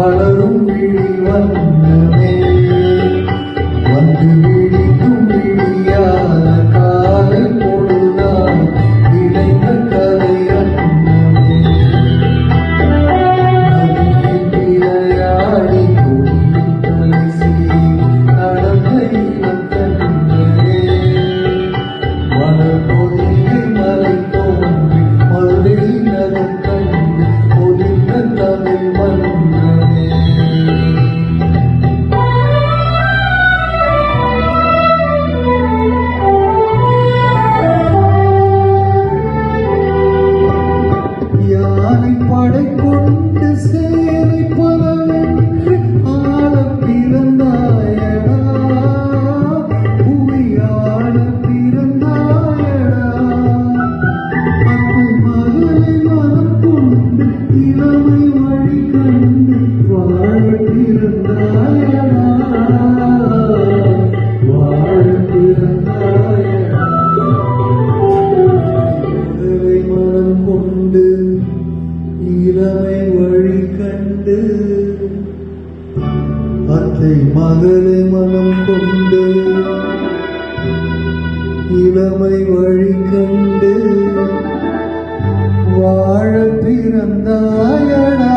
வளரும் விழி வண்ணமே வந்து விழிக்கும் விழியாத காலை பொழுதால் இணைந்த கதை அண்ணமே நதியில் விளையாடி கொடியில் தலை சீவி நடந்த இளம் கண்ணே வனப்பொதிகை மலை தோன்றி மதுரை நகர் கண்டு பொலிந்த தமிழ் மன்னனே யானை படை கொண்டு சேனை பலவென்று ஆள பிறந்தாயடா புவியாட பிறந்தாயடா அத்தை மகளை மனம் கொண்டு இளமை வழி கண்டு வாழ பிறந்தாயடா வாழ பிறந்தாயடா மகளை மனம் கொண்டு இளமை வழி கண்டு அத்தை மகளை மனம் கொண்டு இளமை வழி கண்டு வாழ பிறந்தாயடா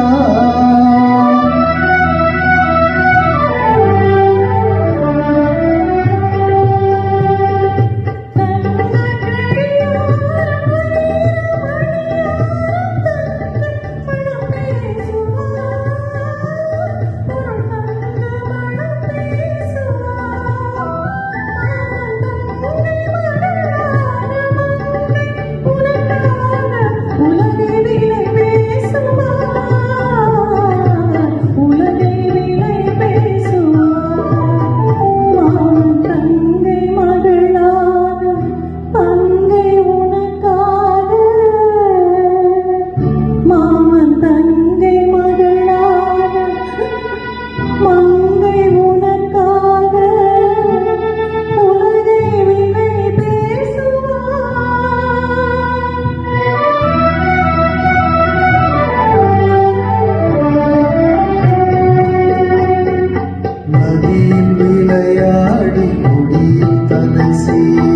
விளையாடி கொடியில் தலை சீவி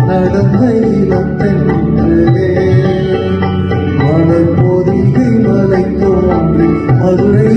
நடந்த இளத்தென்றே மலர் பொதிகை மலை தோன்றி மதுரை